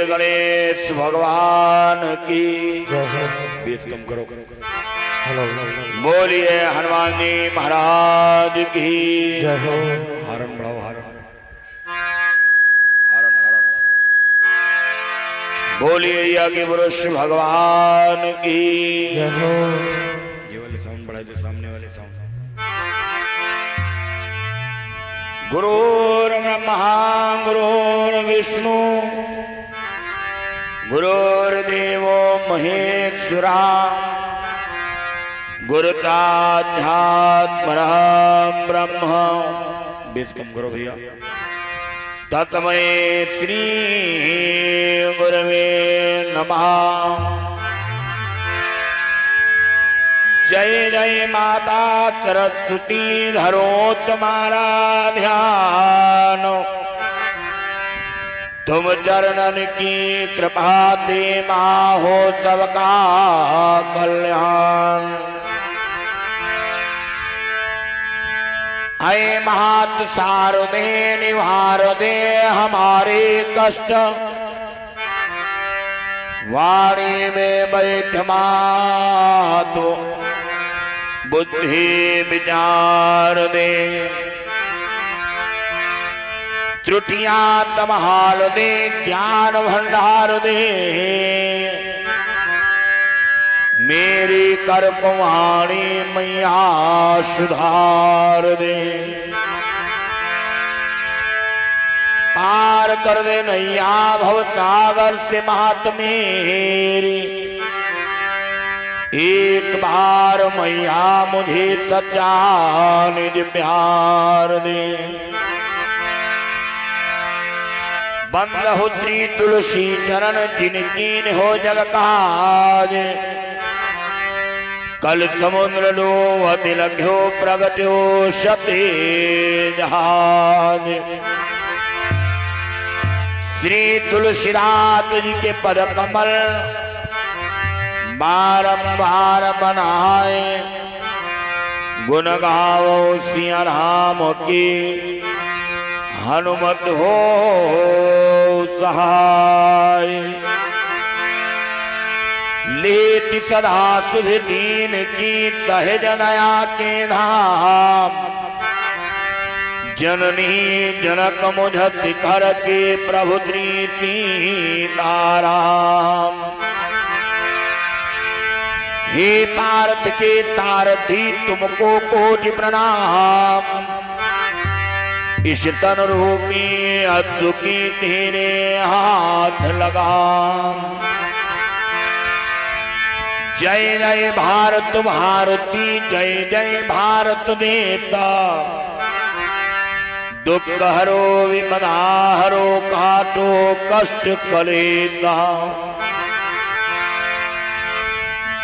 बोलिए गणेश भगवान की बेस कम करो। बोलिए हनुमान जी महाराज की हरण बढ़ाओ हरण हरण हरण। बोलिए यज्ञ पुरुष भगवान की। ये वाले साउंड बढ़ा दो, सामने वाले साउंड। गुरुर्ब्रह्मा गुरुर्विष्णु गुरुर्देवो महेश्वरा गुरुसाक्षात् ब्रह्म। बेस कम करो भैया। तस्मै श्री गुरवे नमः। जय जय माता सरस्वती धरो तुम्हारा ध्यान। तुम चरणन की कृपा से मां हो सबका कल्याण। अये महत शारदे निवार दे हमारे कष्ट। वाणी में बैठ मातो बुद्धि विचार दे। त्रुटियां तमहाल दे ज्ञान भंडार दे। मेरी कर कुमारी मैया सुधार दे। पार कर दे नैया भव सागर से महत मेरी। एक बार मैया मुझे सच्चा निज प्यार दे। बंद हो श्री तुलसी चरण जिनकी हो जग काज। कल समुद्र लो तिलघ्यो प्रगट्यो सते जहाज। श्री तुलसीदास जी के पद कमल बारंबार बनाए। गुण गाओ सिया राम की हनुमत हो सहाय। लेति सदा सुध दीन की सहज नया के धाम। जननी जनक मुझ शिखर के प्रभु श्री सीताराम। हे पार्थ के सारथी तुमको कोटि प्रणाम। इस तन रूपी अद्भुत की तेरे हाथ लगाम। जय जय भारत भारती जय जय भारत देता। दुख हरो विपदा हरो काटो कष्ट कलेता।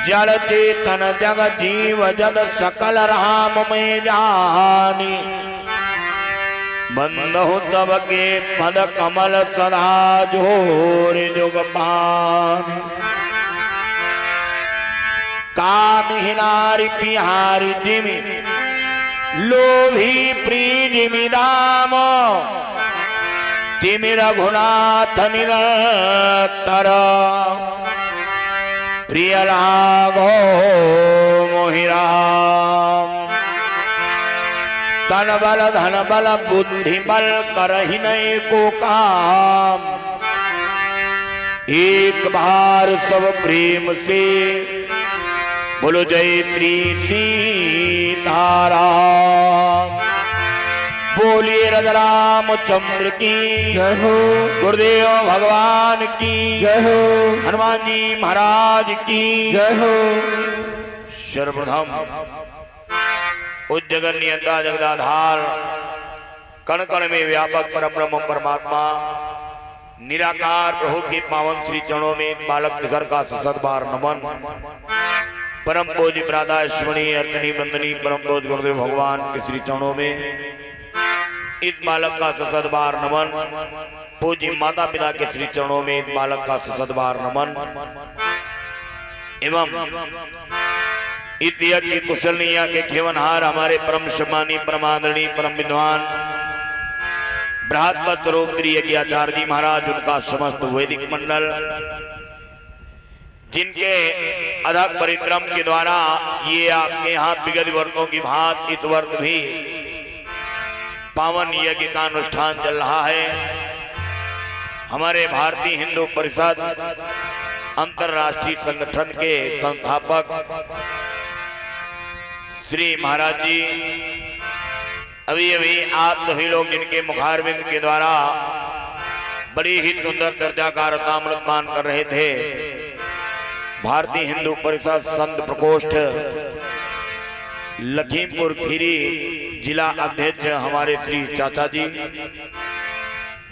जड़ चेतन जग जीव जन सकल राम में जानी। बंदहु तब के पद कमल सदा जोर जुग पान। काम हिनारी पिहारी जिमि लोभी प्रीजिमि राम। तिमि रघुनाथ निरंतर प्रिय लागो मोहि राम। तन बल धन बल बुद्धि बल करहि नहीं को काम। एक बार सब प्रेम से बोलो जय श्री सीताराम। बोलिए रामचंद्र की जय हो। गुरुदेव भगवान की जय हो। हनुमान जी महाराज की जय हो। सर्वप्रथम उज्जगन नियंता जगदाधार कण कण में व्यापक परब्रह्म परमात्मा निराकार प्रभु के पावन श्री चरणों में बालक घर का सशत बार नमन। परम पूज्य प्रादा स्मरणीय अर्चनी बंदनी परम पूज्य गुरुदेव भगवान के श्री चरणों में इस बालक का सशत बार नमन। पूज्य माता पिता के श्री चरणों में इस बालक का सशत बार नमन। एवं इतिहास की कुशलनिया के खेवनहार हमारे परम सम्मानी परमादरणीय परम विद्वान बृहस्पति स्वरूप श्री यज्ञाचार्य जी महाराज, उनका समस्त वैदिक मंडल, जिनके अथक परिश्रम के द्वारा ये आपके यहाँ विगत वर्षों की भांति इस वर्ष भी पावन यज्ञ का अनुष्ठान चल रहा है। हमारे भारतीय हिंदू परिषद अंतरराष्ट्रीय संगठन के संस्थापक श्री महाराज जी अभी आप सभी लोग जिनके मुखारविंद के द्वारा बड़ी ही सुंदर चर्चा का रसामृत पान कर रहे थे, भारतीय हिंदू परिषद संत प्रकोष्ठ लखीमपुर खीरी जिला अध्यक्ष हमारे श्री चाचा जी,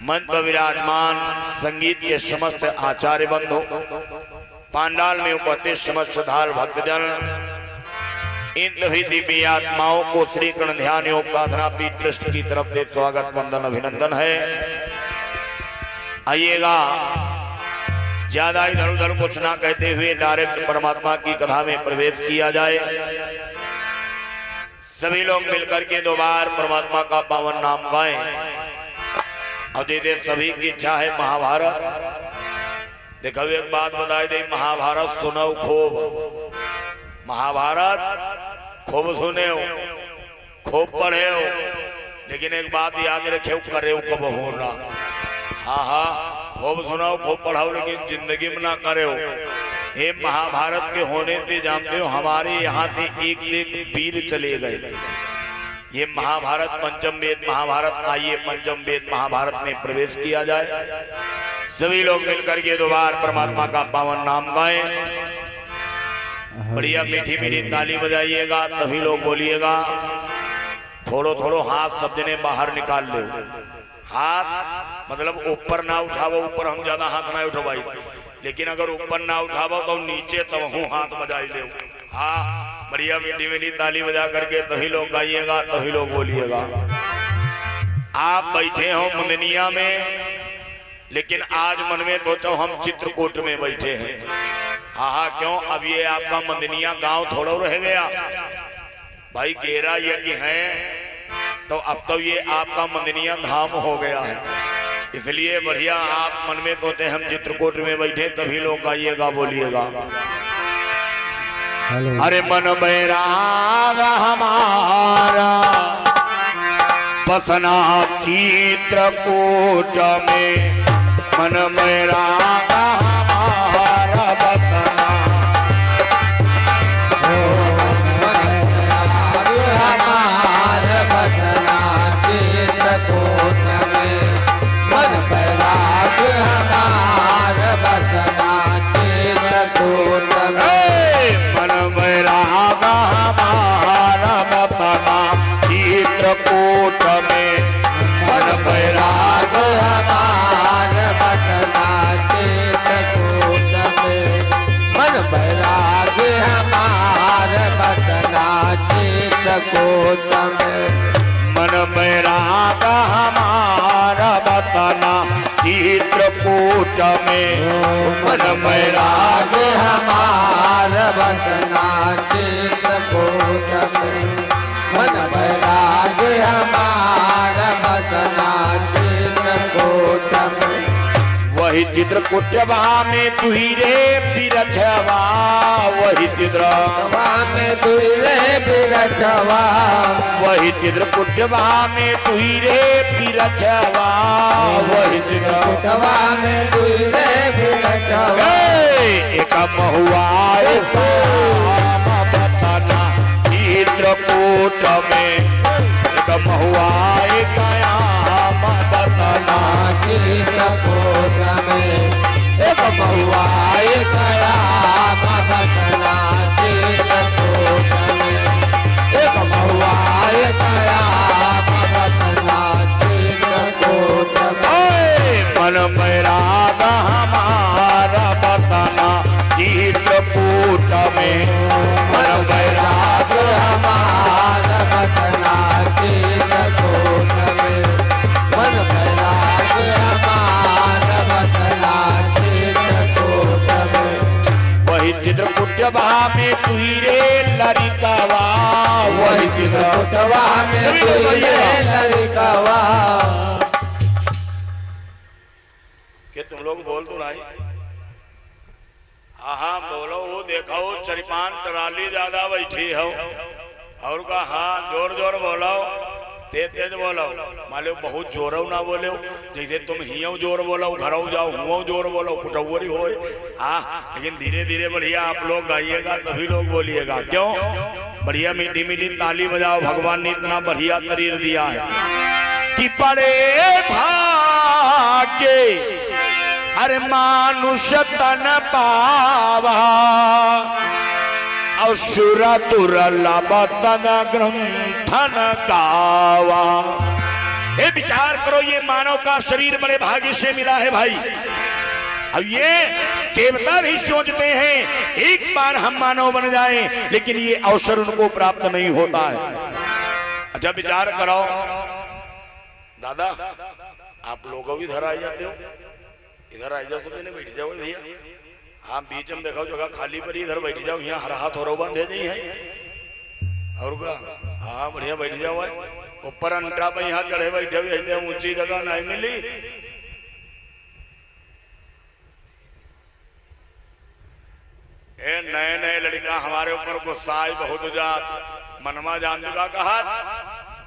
मंच पर विराजमान संगीत के समस्त आचार्य बंधु, पांडाल में उपस्थित समस्त श्रद्धालु भक्तजन, इन सभी दिव्य आत्माओं को श्री कर्ण ध्यान योग साधना पीठ ट्रस्ट की तरफ से स्वागत वंदन अभिनंदन है। आइएगा, ज्यादा इधर उधर कुछ ना कहते हुए डायरेक्ट परमात्मा की कथा में प्रवेश किया जाए। सभी लोग मिलकर के दो बार परमात्मा का पावन नाम गाएं। अब दे सभी की इच्छा है महाभारत। देखो एक बात बताई दे, महाभारत सुनो खूब, महाभारत खूब सुने हो, खूब पढ़े हो, लेकिन एक बात याद रखे हो, करे हो कब होना। हाँ, खूब सुनाओ खूब पढ़ाओ, लेकिन जिंदगी में ना करे हो। ये महाभारत के होने से जानते हो हमारे यहाँ से एक से एक वीर चले गए। ये महाभारत पंचम वेद महाभारत, आइए पंचम वेद महाभारत में प्रवेश किया जाए। सभी लोग मिलकर के दोबारा परमात्मा का पावन नाम गाएं। बढ़िया मीठी मीठी ताली बजाइएगा, सभी लोग बोलिएगा। थोड़ो थोड़ो हाथ सब जने बाहर निकाल ले, हाथ मतलब ऊपर ना उठावो, ऊपर हम ज्यादा हाथ ना उठवाई, लेकिन अगर ऊपर ना उठावो तो नीचे तब हूँ हाथ बजाई ले। हाँ, बढ़िया मीठी मीठी ताली बजा करके सभी लोग गाइएगा, सभी लोग बोलिएगा। आप बैठे हो मुंदनिया में, लेकिन आज मन में सोचो हम चित्रकूट में बैठे हैं। हाँ, क्यों? अब ये आपका मंदनिया गांव थोड़ा रह गया भाई, गेरा यज्ञ है तो अब तो ये आपका मंदनिया धाम हो गया है। इसलिए बढ़िया आप मन में सोचते हम चित्रकूट में बैठे, तभी लोग गाइएगा, बोलिएगा। अरे मन बैराग हमारा बसना चित्रकूट में, मन बैराग हमारा बसना, चित्रकूट में मन बैराग हमार बसना, चित्रकूट में मन बैराग हमार बसना, चित्रकूट में मन बैराग हमार बसना, चित्रकूट में मन बैराग हमार बसना, चित्रकूट में मन बैराग हमार बसना, चित्रकूट में। वही चित्रकूटवा में तुही रे बिरछवा, वही चित्रकूटवा में तुही रे बिरछवा, वही चित्रकूटवा में तुही रे बिरछवा, वही चित्रकूटवा में तुही रे बिरछवा। एक महुआ चित्रकूट में, एक महुआ कयाम बसना, चित्रकूट में एक महुआ कयाम बसना, चित्रकूट में एक महुआ कयाम बसना, चित्रकूट में मन बैराग हमारा बसना, चित्रकूट में मन बैराग हमारा बसना, चित्रकूट में मन बैराग हमारा बसना, चित्रकूट में। वही चित्रकूटवा में तुही रे ललितवा, वही चित्रकूटवा में तुही रे ललितवा, लोग बोल तो नहीं। हाँ हाँ बोलो, वो देखो चरिपान टराली ज्यादा बैठी हो और का हाँ जोर जोर बोलो, तेज तेज बोलो। मान लो बहुत जोर ना बोलो, जैसे तुम हियो जोर बोलो, घरों जाओ हुओ जोर बोलो, कुटवरी हो। हाँ लेकिन धीरे धीरे बढ़िया आप लोग गाइएगा तभी लोग बोलिएगा। क्यों? बढ़िया मीठी मीठी ताली बजाओ। भगवान ने इतना बढ़िया शरीर दिया है कि पड़े भाग्य अरे मानुष तन पावा और सुरा तुरला बतन ग्रंथन गावा। ये विचार करो, ये मानव का शरीर बड़े भाग्य से मिला है भाई। अब ये देवता भी सोचते हैं एक बार हम मानव बन जाएं, लेकिन ये अवसर उनको प्राप्त नहीं होता है। अच्छा विचार करो दादा, आप लोग भी इधर आ जाते हो, इधर आ जाओ, तो बैठ जाओ भैया। हाँ बीच में देखो जगह खाली पड़ी, इधर बैठ जाओ। यहाँ हर हाथ हो बांधे नहीं है और का हाँ बढ़िया बैठ जाओ। ऊपर अंटा पे यहाँ चढ़े बैठे हुए, ऊंची जगह नहीं मिली। ए नए नए लड़का हमारे ऊपर गुस्सा बहुत जात। मनमा जान का कहा,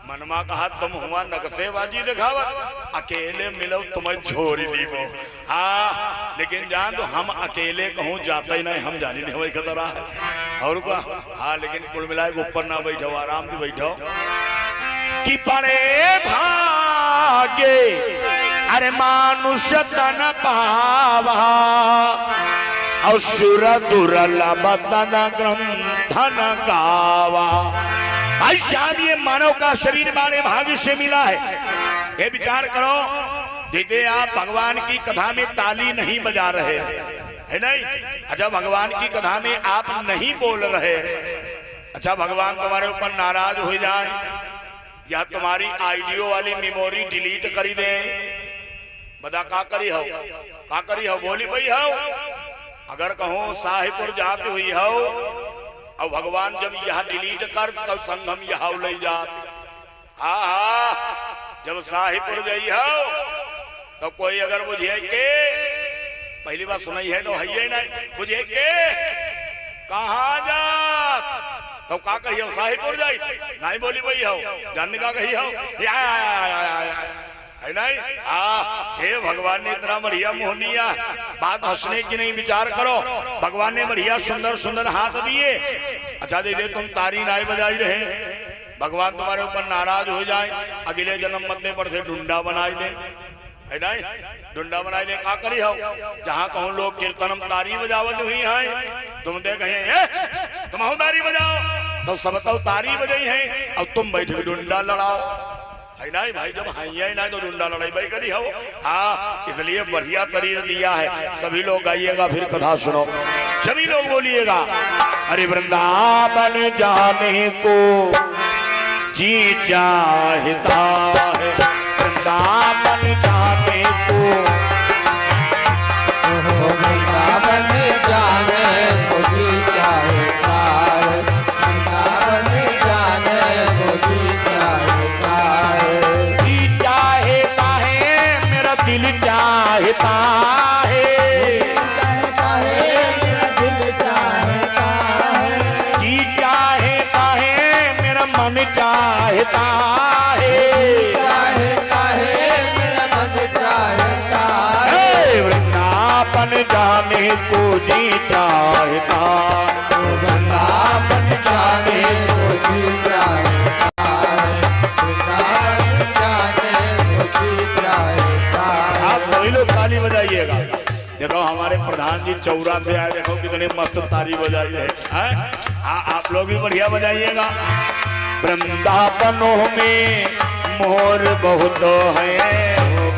मनमा कहा तुम हुआ नक्शेबाजी दिखावा, अकेले मिलो तुम्हें छोड़ दी वो। हाँ लेकिन जान तो हम अकेले कहूँ जाता ही नहीं, हम जानी नहीं वही खतरा है और का। हाँ लेकिन कुल मिलाए ऊपर ना बैठो, आराम से बैठो। कि पड़े भाग्य अरे मानुष तन पावा और सुर दुर्लभ बतन ग्रंथन गावा। भाई साहब ये मानव का शरीर बड़े भाग्य से मिला है। ये विचार करो, जैसे आप भगवान की कथा में ताली नहीं बजा रहे है नहीं। अच्छा भगवान की कथा में आप नहीं बोल रहे, अच्छा भगवान तुम्हारे ऊपर नाराज हो जाए या तुम्हारी आइडियो वाली मेमोरी डिलीट कर दे, बता का करी हो, का करी हो, बोली भाई हो। अगर कहूँ साहिबपुर जाती हुई हो और भगवान जब यह डिलीट कर तब संगम यह ले जात। हाँ हाँ जब साहिबपुर गई हो तो कोई अगर बुझे के पहली बार सुनाई है तो है ही नहीं, बुझे के कहाँ जा तो का कही हो, साहिबपुर जाई नहीं बोली भाई हो, जानने का कही हो है नहीं। हे भगवान ने इतना बढ़िया मुंह दिया, बात हंसने की नहीं। विचार करो भगवान ने बढ़िया सुंदर सुंदर हाथ दिए। अच्छा दीदी तुम तारी नाई बजाई रहे, भगवान तुम्हारे ऊपर नाराज हो जाए, अगले जन्म मरने पर से ढूंढा बनाई दे है नहीं, ढूंढा बनाई दे का करी हो। जहाँ कहूँ लोग कीर्तनम तारी बजावत हुई है, तुम दे कहे तुम हो तारी बजाओ तो सब तो तारी बजाई है, अब तुम बैठे ढूंढा लड़ाओ है नहीं। भाई जब हाइया नहीं तो ढूंढा लड़ाई भाई करी हो। हाँ इसलिए बढ़िया शरीर दिया है। सभी लोग गाइएगा फिर कथा सुनो, सभी लोग बोलिएगा। अरे वृंदावन जाने को जी चाहता है, वृंदावन जाने को, वृंदावन जाने को जी चाहता है, वृंदावन जाने को जी चाहता है। जी चाहता है मेरा दिल चाहता है, चाहता है मेरा दिल चाहता है, जी चाहता है मेरा मन चाहता है, चाहता है मेरा मन चाहता है। वृंदावन जाने को जी चाहता, वृंदावन जाने को जी चाहता है, वृंदावन जाने को जी चाहता है। आप सभी लोग ताली बजाइएगा। देखो हमारे प्रधान जी चौरा से आए, देखो कितने मस्त ताली बजाई है। आप लोग भी बढ़िया बजाइएगा। वृंदावनों में मोर बहुत है,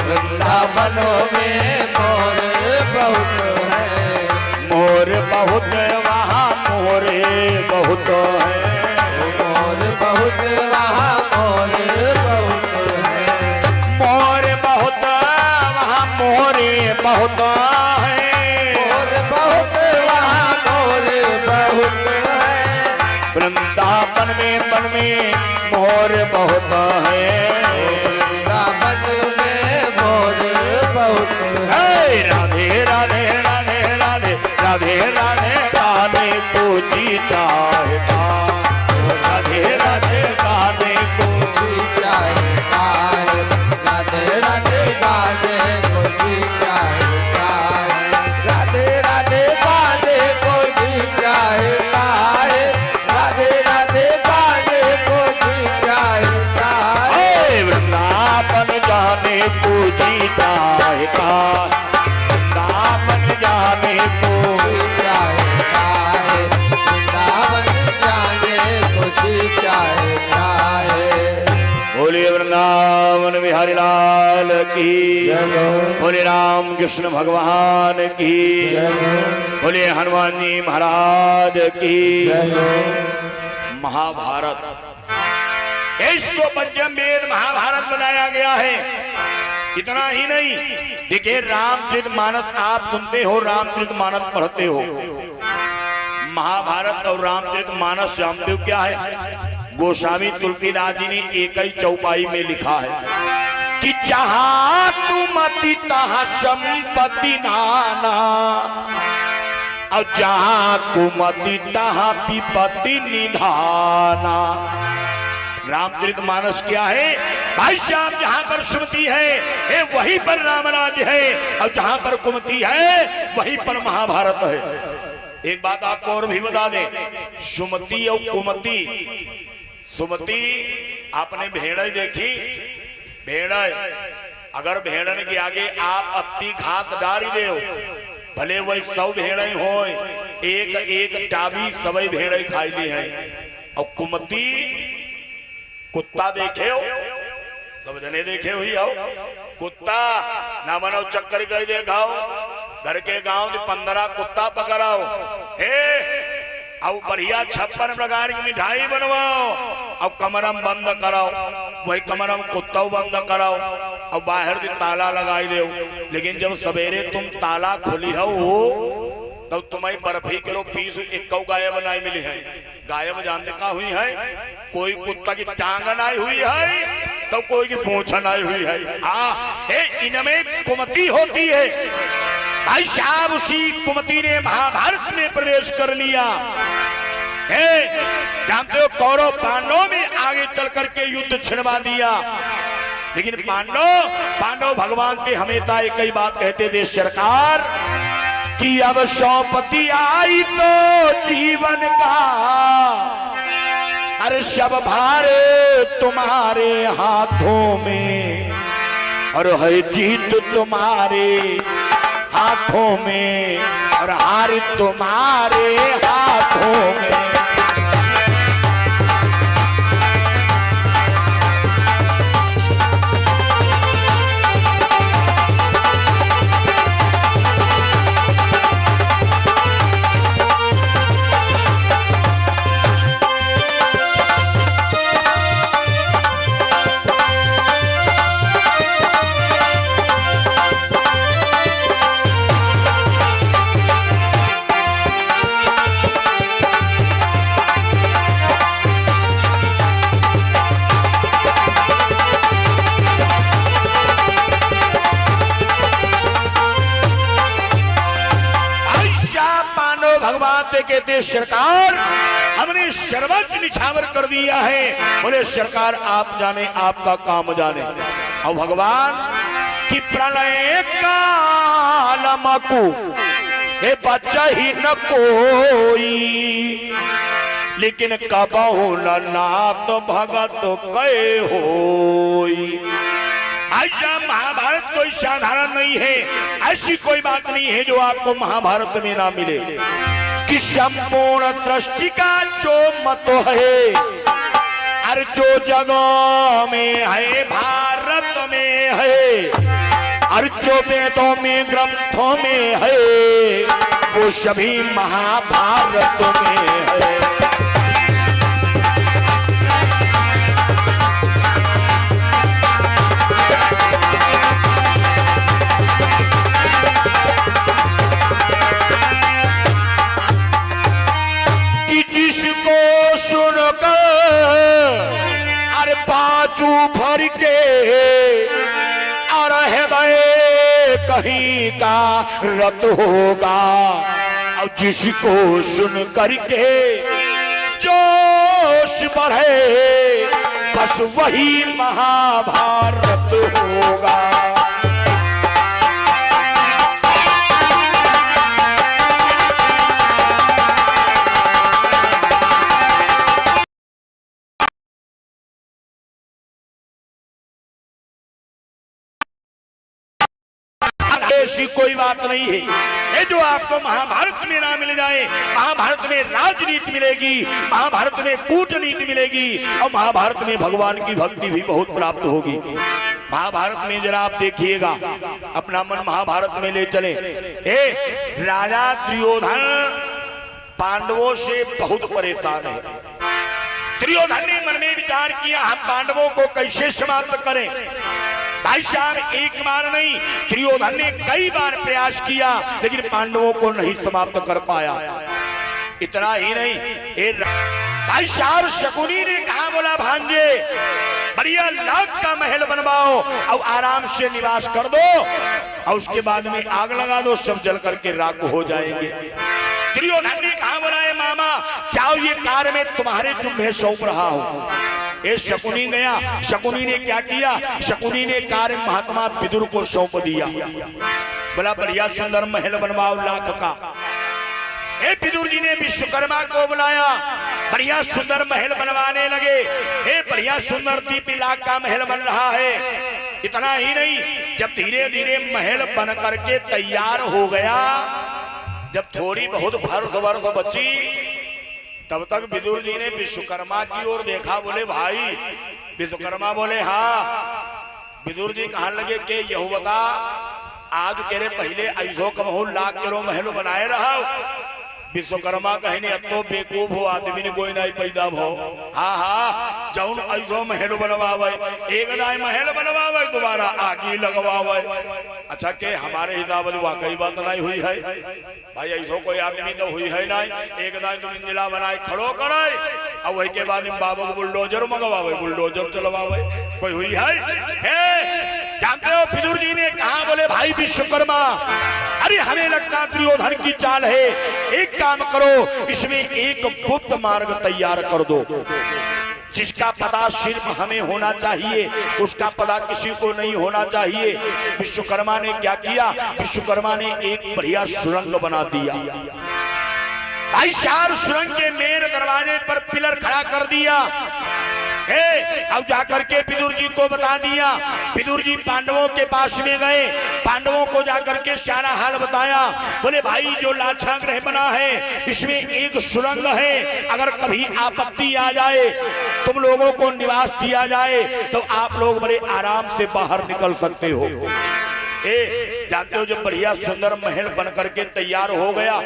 वृंदावनों में मोर बहुत है, मोर बहुत वहाँ मोर बहुत है, मोर बहुत वहाँ मोर बहुत है, मोर बहुत वहाँ मोर बहुत है, मोर बहुत वहाँ मोर बहुत है। वृंदावन में वन में मोर बहुत है, वृंदावन में मोर बहुत है। राधे चाहता, राधे राधे गाने को जी चाहता है, राधे राधे गाने को जी चाहता है, राधे राधे गाने को जी चाहता है, राधे राधे गाने को जी चाहता है। वृंदावन जाने को जी चाहता, वृंदावन जाने को जी चाहता है, वृंदावन जाने को जी चाहता है। बोलिए वृंदावन बिहारी लाल की, बोले राम कृष्ण भगवान की, बोले हनुमान जी महाराज की। महाभारत, इसको पंचम वेद महाभारत बनाया गया है। इतना ही नहीं, देखिए रामचरितमानस आप सुनते हो, रामचरितमानस पढ़ते हो। महाभारत और रामचरितमानस जानते हो क्या है? गोस्वामी तुलसीदास जी ने एक ही चौपाई में लिखा है कि जहां तुम अति तहां संपत्ति नाना, और जहां कुमति तहां विपत्ति निधाना। रामचरितमानस क्या है भाई साहब? जहां पर सुमति है वहीं पर रामराज है, और जहां पर कुमति है वहीं पर महाभारत है। एक बात आपको और भी बता दें, सुमति और कुमति। सुमति आपने भेड़ देखी? भेड़, अगर भेड़न के आगे आप अति घात डाल दे, भले वही 100 भेड़े हो, एक एक टाबी सभी भेड़े खाई ली है। और कुमति, कुत्ता देखे हो? सब जने देखे हुई हो कुत्ता ना बनाओ, चक्कर कर देखाओ, घर के गांव में 15 कुत्ता पकड़ाओ, और बढ़िया 56 प्रकार की मिठाई बनवाओ, और कमरम बंद कराओ, वही कमरम कुत्ता बंद कराओ, और बाहर भी ताला लगाई दो। लेकिन जब सवेरे तुम ताला खोली हो तब तुम्हारी बर्फी किलो पीस 1 गायब नहीं मिली है। गायब जानने का हुई है? कोई कुत्ता की टांग नहीं हुई है, तो कोई की पूंछ नहीं हुई है। इनमें कुमति होती है भाई साहब। उसी कुमति ने महाभारत में प्रवेश कर लिया। जानते हो कौरव पांडवों में आगे चल करके युद्ध छिड़वा दिया। लेकिन पांडव भगवान से हमेशा एक ही बात कहते थे, सरकार कि अब सौंपती आई तो जीवन का, अरे सब भार तुम्हारे हाथों में, और है जीत तुम्हारे हाथों में, और हार तुम्हारे हाथों में। कहते सरकार हमने सर्वोच्च निछावर कर दिया है। बोले सरकार आप जाने, आपका काम जाने। और भगवान की प्रलय कालमकु हे बच्चा ही न कोई, लेकिन कबहु न नाथ भगत कहे होई। ऐसा महाभारत कोई साधारण नहीं है, ऐसी कोई बात नहीं है जो आपको महाभारत में ना मिले। कि संपूर्ण दृष्टि का जो मत है, अरे जो जगह में है भारत में है, और जो वेदों में ग्रंथों में है, वो सभी महाभारत में है। भर के और हृदय कहीं का रत होगा, और जिसको सुन करके लड़े बस वही महाभारत होगा। ऐसी कोई बात नहीं है। ये जो आपको महाभारत में ना मिल जाए, महाभारत में राजनीति मिलेगी, महाभारत में कूटनीति मिलेगी और महाभारत में भगवान की भक्ति भी बहुत प्राप्त होगी। महाभारत में जरा आप देखिएगा, अपना मन महाभारत में ले चले। राजा दुर्योधन पांडवों से बहुत परेशान है। दुर्योधन ने मन में विचार किया हम पांडवों को कैसे समाप्त करें। भाई साहब एक बार नहीं, दुर्योधन ने कई बार प्रयास किया लेकिन पांडवों को नहीं समाप्त कर पाया। इतना ही नहीं, भाई साहब शकुनी ने कहा बोला भांजे बढ़िया लाख का महल बनवाओ और आराम से निवास कर दो और उसके बाद में आग लगा दो, सब जल करके राख हो जाएंगे। दुर्योधन ने कहा बोला मामा जाओ ये कार्य में तुम्हारे तुम्हें सौंप रहा हूं। ये शकुनी गया। शकुनी ने क्या किया, शकुनी ने कार्य महात्मा विदुर को सौंप दिया। बोला बढ़िया सुंदर महल बनवाओ लाख का। विदुर जी ने विश्वकर्मा को बुलाया, बढ़िया सुंदर महल बनवाने लगे। बढ़िया सुंदर 3 लाख का महल बन रहा है। इतना ही नहीं, जब धीरे धीरे महल बन करके तैयार हो गया, जब थोड़ी बहुत वर्ष बची, तब तक विदुर जी ने विश्वकर्मा की ओर देखा। बोले भाई, विश्वकर्मा बोले हाँ। विदुर जी कहने लगे कि यह बता आज तेरे पहले ऐसो कमहू लाख किलो महल बनाए रहा। विश्वकर्मा कहने तो बेकूफ हो आदमी ने कोई नहीं पैदा भो। हाँ हाँ जौन ऐसो महल बनवावे, एक दाई महल बनवावे दोबारा आगे लगवावे। अच्छा के हमारे हिसाब से वाकई बात नहीं हुई है भाई, ऐसो कोई आदमी तो हुई है नहीं। एक दाई तुम मंजिला बनाए खड़ो करे और वही के बाद बाबा को बुलडोजर मंगवावे, बुलडोजर चलवावे, कोई हुई है? जानते हो विदुर जी ने कहा बोले भाई विश्वकर्मा, अरे हमें लगता दुर्योधन की चाल है, एक काम करो इसमें एक गुप्त मार्ग तैयार कर दो जिसका पता सिर्फ हमें होना चाहिए, उसका पता किसी को नहीं होना चाहिए। विश्वकर्मा ने क्या किया, विश्वकर्मा ने एक बढ़िया सुरंग बना दिया। भाई 4 सुरंग के मेन दरवाजे पर पिलर खड़ा कर दिया। अब जाकर के विदुर जी को बता दिया। विदुर जी पांडवों के पास में गए, पांडवों को जाकर के सारा हाल बताया। बोले भाई जो लाछा ग्रह बना है इसमें एक सुरंग है, अगर कभी आपत्ति आ जाए, तुम लोगों को निवास दिया जाए तो आप लोग बड़े आराम से बाहर निकल सकते हो। जानते हो जब बढ़िया सुंदर महल बन करके तैयार हो गया,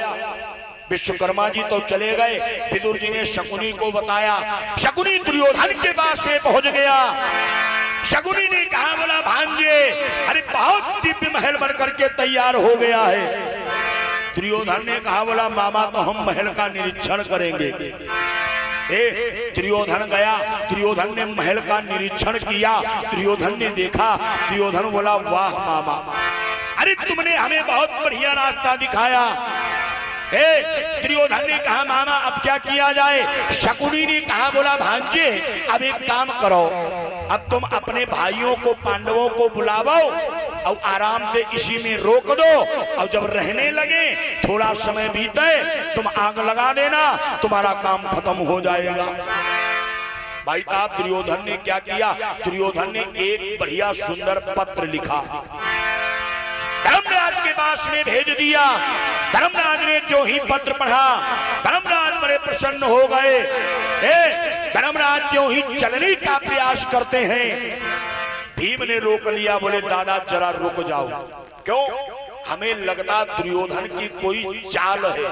विश्वकर्मा जी तो चले गए। विदुर जी ने शकुनी को बताया। शकुनी दुर्योधन के पास में पहुंच गया। शकुनी ने कहा बोला भांजे अरे बहुत दिव्य महल बन करके तैयार हो गया है। दुर्योधन ने कहा बोला मामा तो हम महल का निरीक्षण करेंगे। दुर्योधन गया, दुर्योधन ने महल का निरीक्षण किया। दुर्योधन ने देखा, दुर्योधन बोला वाह मामा, अरे तुमने हमें बहुत बढ़िया रास्ता दिखाया। दुर्योधन ने कहा मामा अब क्या किया जाए। शकुनी ने कहा बोला भांजे अब एक काम करो, अब तुम अपने भाइयों को पांडवों को बुलाओ और आराम से इसी में रोक दो और जब रहने लगे थोड़ा समय बीते तुम आग लगा देना, तुम्हारा काम खत्म हो जाएगा। भाई साहब दुर्योधन ने क्या किया, दुर्योधन ने एक बढ़िया सुंदर पत्र लिखा, धर्मराज के पास में भेज दिया। धर्मराज ने जो ही पत्र पढ़ा, धर्मराज बड़े प्रसन्न हो गए। धर्मराज जो ही चलने का प्रयास करते हैं, भीम ने रोक लिया। बोले दादा जरा रुक जाओ, क्यों? हमें लगता दुर्योधन की कोई चाल है।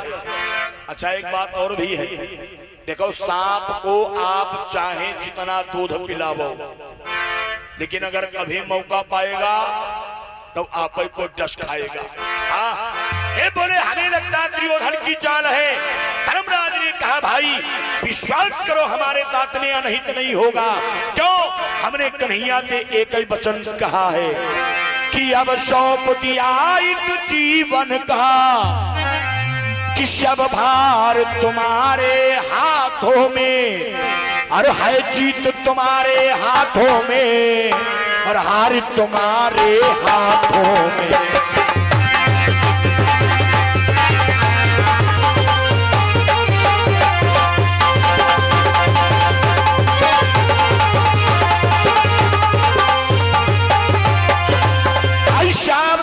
अच्छा एक बात और भी है, देखो सांप को आप चाहे जितना दूध पिलाओ, लेकिन अगर कभी मौका पाएगा तो आप को डस खाएगा। हाँ बोले हमें लगता दुर्योधन की चाल है। धर्मराज ने कहा भाई विश्वास करो हमारे साथ में अनहित नहीं होगा। क्यों? हमने कन्हैया से एक ही वचन कहा है कि अब सौंप दिया इस जीवन का कि सब भार तुम्हारे हाथों में। और है जीत तुम्हारे हाथों में और हार तुम्हारे हाथों में।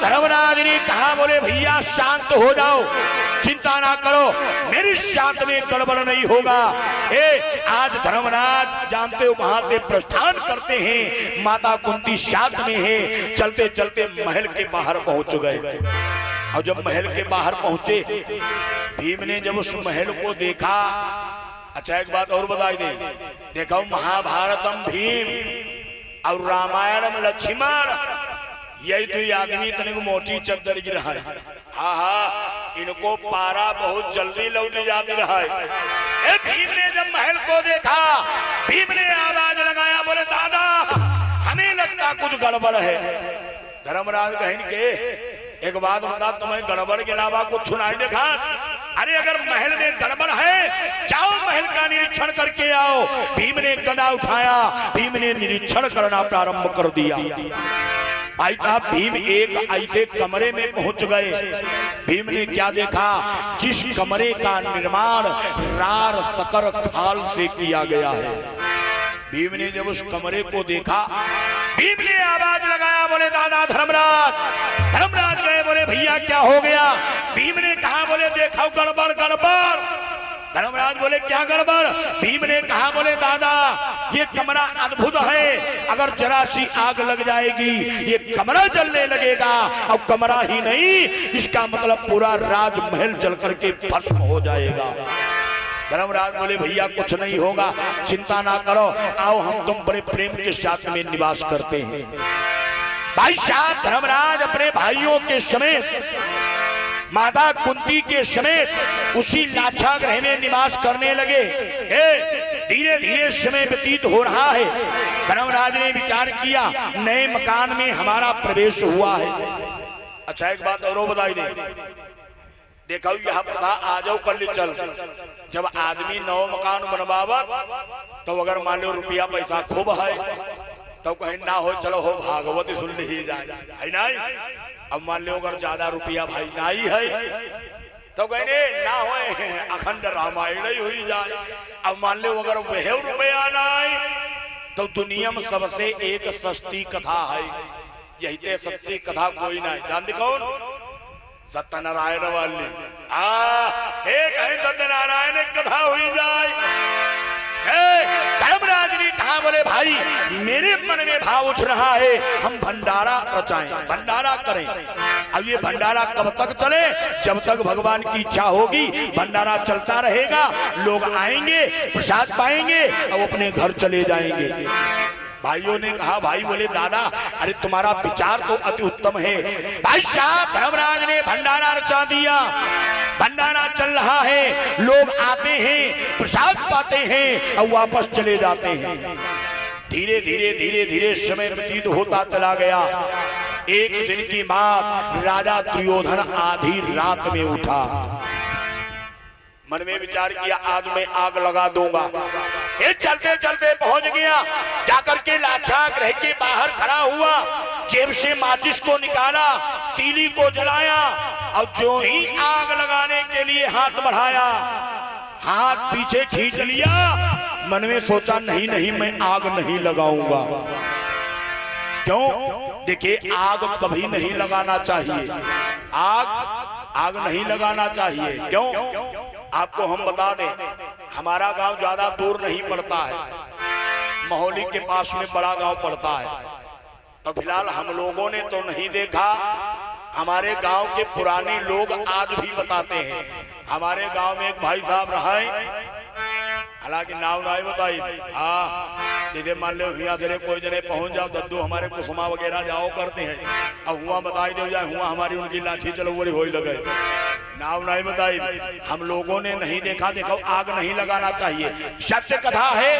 धर्मराज ने कहा, बोले भैया शांत हो जाओ, चिंता ना करो, मेरी साथ में गड़बड़ नहीं होगा। आज धर्मराज जानते हो वहां से प्रस्थान करते हैं, माता कुंती साथ में है। चलते चलते महल के बाहर पहुंच गए और जब महल के बाहर पहुंचे, भीम ने जब उस महल को देखा। अच्छा एक बात और बता दे, देखो महाभारतम भीम और रामायणम लक्ष्मण, यही तो आदमी तनिक मोटी चद्दर गिर रहा है। हाँ, इनको पारा बहुत जल्दी लौट जाती रहा है। भीम ने जब महल को देखा, भीम ने आवाज लगाया, बोले दादा हमें लगता कुछ गड़बड़ है। धर्मराज कहन के एक बात बता, तुम्हें गड़बड़ के अलावा कुछ सुनाई देखा? अरे अगर महल में गड़बड़ है, जाओ महल का निरीक्षण करके आओ। भीम ने गदा उठाया, भीम ने निरीक्षण करना प्रारंभ कर दिया। भाई साहब, भीम एक ऐसे कमरे में पहुंच गए। भीम ने क्या देखा? जिस कमरे का निर्माण रार सकर खाल से किया गया है। भीम ने जब उस कमरे को देखा, भीम ने आवाज लगाया, बोले दादा धर्मराज। धर्मराज गए, बोले भैया क्या हो गया? भीम ने कहा, बोले देखो गड़बड़ गड़बड़। धर्मराज बोले क्या गड़बड़? भीम ने कहा, बोले दादा ये कमरा अद्भुत है, अगर जरा सी आग लग जाएगी ये कमरा जलने लगेगा। अब कमरा ही नहीं, इसका मतलब पूरा राजमहल जल करके भस्म हो जाएगा। धर्मराज बोले भैया कुछ नहीं होगा, चिंता ना करो, आओ हम तुम बड़े प्रेम के साथ में निवास करते हैं। भाई साहब, धर्मराज अपने भाइयों के समेत, माता कुंती के समेत उसी लाक्षागृह में निवास करने लगे। धीरे धीरे समय व्यतीत हो रहा है। धर्मराज ने विचार किया, नए मकान में हमारा प्रवेश हुआ है। अच्छा एक बात और बताई दे, देखो यहाँ पर था आ जाओ कल चल। जब आदमी नौ मकान बनवावा तो अगर मान लो रुपया पैसा खूब है तो कहीं ना हो, चलो हो भागवत सुन ली जाए, है ना। अब मान लो अगर ज्यादा रुपया भाई नहीं है तो कहने ना हो, अखंड रामायण ही हुई जाए। अब मान लो अगर वह रुपया नहीं तो दुनिया में सबसे एक सस्ती कथा है, यही ते सस्ती कथा कोई नहीं। जानते कौन? सत्यनारायण वाली। एक है सत्यनारायण कथा हुई जाए। धर्मराज ने कहा, बोले भाई मेरे मन में भाव उठ रहा है, हम भंडारा रचाएं, भंडारा करें। अब ये भंडारा कब तक चले? जब तक भगवान की इच्छा होगी भंडारा चलता रहेगा, लोग आएंगे, प्रसाद पाएंगे और अपने घर चले जाएंगे। भाइयों ने कहा, भाई बोले दादा अरे तुम्हारा विचार तो अति उत्तम है। भाई साहब, धर्मराज ने भंडारा रचा दिया, भंडारा चल रहा है, लोग आते हैं, प्रसाद पाते हैं और वापस चले जाते हैं। धीरे धीरे धीरे धीरे समय व्यतीत होता चला गया। एक दिन की बात, राजा दुर्योधन आधी रात में उठा, मन में विचार किया आज मैं आग लगा दूंगा। ये चलते चलते पहुंच गया, जाकर के लाक्षागृह के बाहर खड़ा हुआ, जेब से माचिस को निकाला, तीली को जलाया और जो ही आग लगाने के लिए हाथ बढ़ाया, हाथ पीछे खींच लिया। मन में सोचा नहीं नहीं मैं आग नहीं लगाऊंगा। क्यों? देखिए आग कभी नहीं लगाना चाहिए, आग नहीं लगाना चाहिए। क्यों? आपको हम बता दें, हमारा गांव ज्यादा दूर नहीं पड़ता है, महोली के पास में बड़ा गांव पड़ता है। तो फिलहाल हम लोगों ने तो नहीं देखा, हमारे गांव के पुराने लोग आज भी बताते हैं। हमारे गांव में एक भाई साहब रहा है, हालांकि नाव नहीं बताई। जैसे मान लो यहाँ से कोई जने पहुंच जाओ, दद्दू हमारे कुसुमा वगैरह जाओ करते हैं, अब हुआ बताई दे जाए, हुआ हमारी उनकी लाठी चलो वो हो लगे, नाव नहीं बताई। हम लोगों ने नहीं देखा। देखो आग नहीं लगाना चाहिए, सत्य कथा है,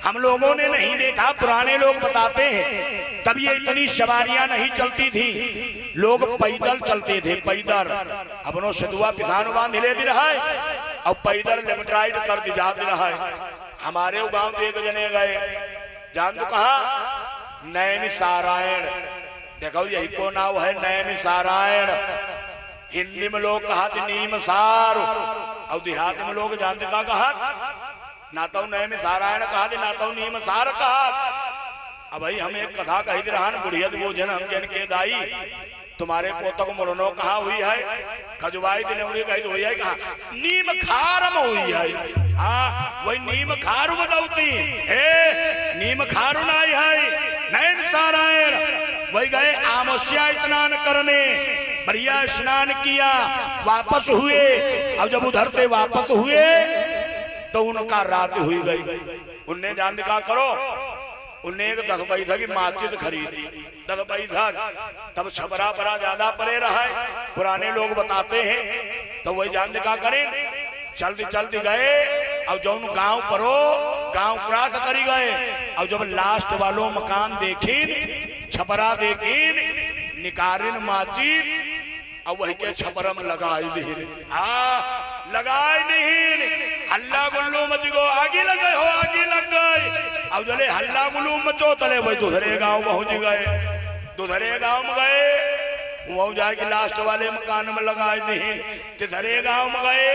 हम लोगों ने नहीं देखा, पुराने लोग बताते हैं। तब ये इतनी सवारियां नहीं चलती थी, लोग पैदल चलते थे, पैदल अपनों सदुआ पिधान बांध ले भी रहा है और पैदल लेफ्ट राइट कर दी जा रहा है। हमारे गांव तो एक जने गए, जान तो कहा नैन सारायण, देखो यही को नाम है नैन सारायण। हिंदी में लोग कहा नीम सार, और देहात में लोग जानते का कहा ना तो नैन सारायण कहा ना तो नीम सार कहा। अब भाई हम एक कथा कही थी रहन बुढ़िया वो जन हम जन के दाई तुम्हारे पोतक मुरनो कहा हुई है, खजुबाई दिलौड़ी कही तो हुई है, कहा नीम खारम हुई है। हाँ वही नीम खारू बदौती है, नीम खारू नाई है नैन सारायण। वही गए आमोस्या स्नान करने, बढ़िया स्नान किया, वापस हुए। अब जब उधर से वापस हुए तो उनका रात हुई गई। उनने जान क्या करो, उनने एक 10 पैसा की माचिस खरीदी, 10 पैसा। तब छबरा बड़ा ज्यादा परे रहा है, पुराने लोग बताते हैं। तो वही जान क्या करें, चलते चलते गए और जो गांव परो गांव क्रॉस करी गए। और जब लास्ट वालों मकान देखीन, छपरा देखीन, निकारिन माचिस और वही के छपरा में लगाई दी। लगाई नहीं, हल्ला गुल्लू मच गो, आगे लग गए हो, आगे लग गए। अब जले हल्ला गुल्लू मचो तले वही दूसरे गांव पहुंच गए। दूसरे गांव में गए, वो जाके लास्ट वाले मकान में लगाई दी। तीसरे गांव में गए,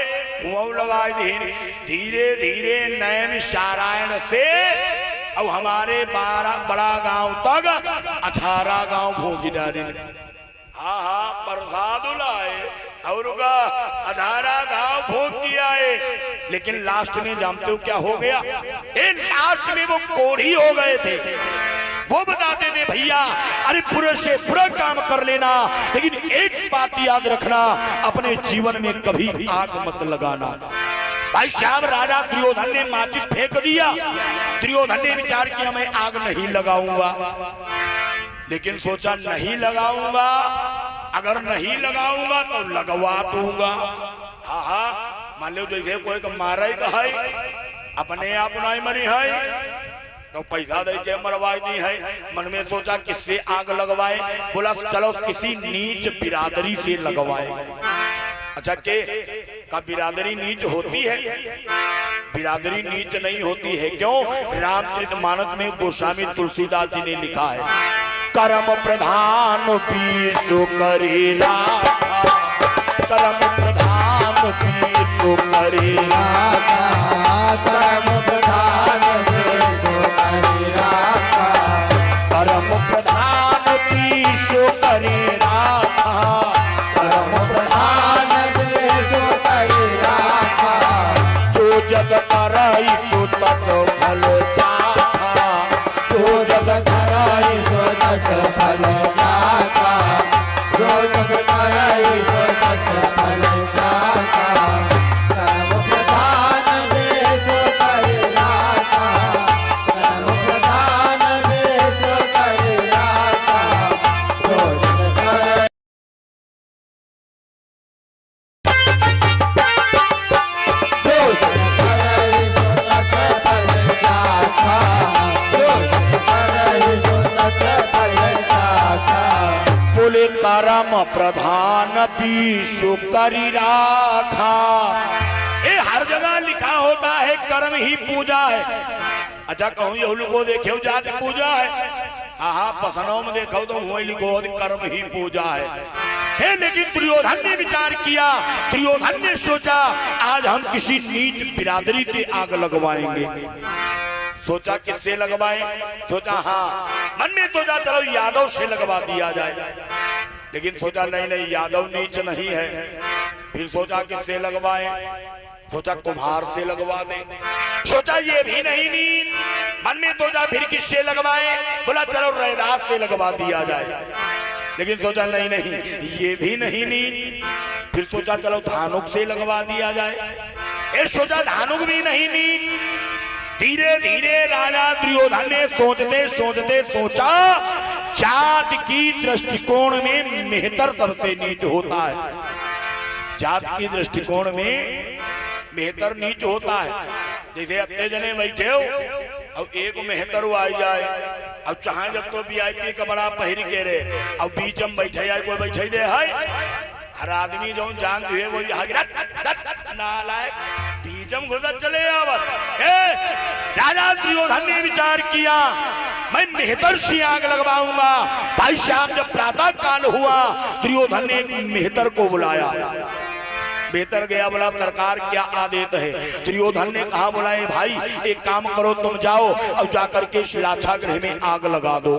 वो लगाई दी। धीरे धीरे नैन सारायण से अब हमारे 12 बड़ा गांव तक 18 गांव भोगी डाली। हाँ हाँ प्रसाद लाए और 18 गांव भोग किया है। लेकिन लास्ट में जानते हो क्या हो गया, लास्ट में वो कोढ़ी हो गए थे। वो बताते थे भैया अरे पूरे से पूरा काम कर लेना, लेकिन एक बात याद रखना, अपने जीवन में कभी भी आग मत लगाना। भाई श्याम राजा दुर्योधन ने माचिस फेंक दिया। दुर्योधन ने विचार किया मैं आग नहीं लगाऊंगा, लेकिन सोचा नहीं लगाऊंगा, अगर नहीं लगाऊंगा तो लगवा दूंगा। हाँ हाँ मान लो जैसे कोई का मारा ही कहा अपने आप नहीं मरी है तो पैसा दे के मरवाई दी है। मन में सोचा किससे आग लगवाए, बोला चलो किसी नीच बिरादरी से लगवाए। अच्छा के का बिरादरी नीच होती है? बिरादरी नीच नहीं होती है। क्यों? रामचरितमानस में गोस्वामी तुलसीदास जी ने लिखा है, कर्म प्रधान पीसु करी राखा, कर्म प्रधान पीसु करी राखा, कर्म प्रधान पीसु करी राखा, कर्म प्रधान पीसु करी राखा, कर्म प्रधान पीसु करी राखा, जो जग करई सो तत फल चाखा, जो जग करई सो तत फल चाखा, जो जग करई सो तत फल चाखा, कर्म प्रधान पीसु करी राखा, कर्म प्रधान पीसु करी राखा, जो जग करई कर्म प्रधान पीसु करी राखा। ये हर जगह लिखा होता है कर्म ही पूजा है। अच्छा कहूँ ये को देखे जाति पूजा है, हाँ पसनों में देखो तो वही लिखो कर्म ही पूजा है। लेकिन दुर्योधन ने विचार किया, दुर्योधन ने सोचा आज हम किसी नीच बिरादरी पे आग लगवाएंगे। सोचा किससे लगवाएं? सोचा हाँ मन में सोचा चलो यादव से लगवा दिया जाए, लेकिन सोचा नहीं नहीं यादव नीच नहीं है। फिर सोचा किससे लगवाएं? सोचा कुम्हार से लगवा दें। सोचा ये भी नहीं नीच, मन में सोचा फिर किससे लगवाएं? बोला चलो रैदास से लगवा दिया जाए, लेकिन सोचा नहीं नहीं ये भी नहीं नीच। फिर सोचा चलो धानुक से लगवा दिया जाए, सोचा धानुक भी नहीं नीच। धीरे धीरे राजा दुर्योधन ने सोचते सोचते सोचा जात की दृष्टिकोण में मेहतर सबसे नीच होता है। जात की दृष्टिकोण में मेहतर नीच होता है। जैसे अपने जने बैठे हो अब एक मेहतर आ जाए, अब चाहे जब तो वीआईपी का बड़ा पहिर के रे अब बीच में बैठे आए कोई बैठे दे है, हर आदमी जो जान दिए वो नालायक बीजम घुसत चले आवत। राजा दुर्योधन ने विचार किया मैं मेहतर से आग लगवाऊंगा। भाई साहब जब प्रातः काल हुआ दुर्योधन ने मेहतर को बुलाया। बेहतर गया, बोला सरकार क्या आदेश है। दुर्योधन ने कहा, बोला ए भाई एक काम करो तुम जाओ और जाकर के शिलाछा गृह में आग लगा दो।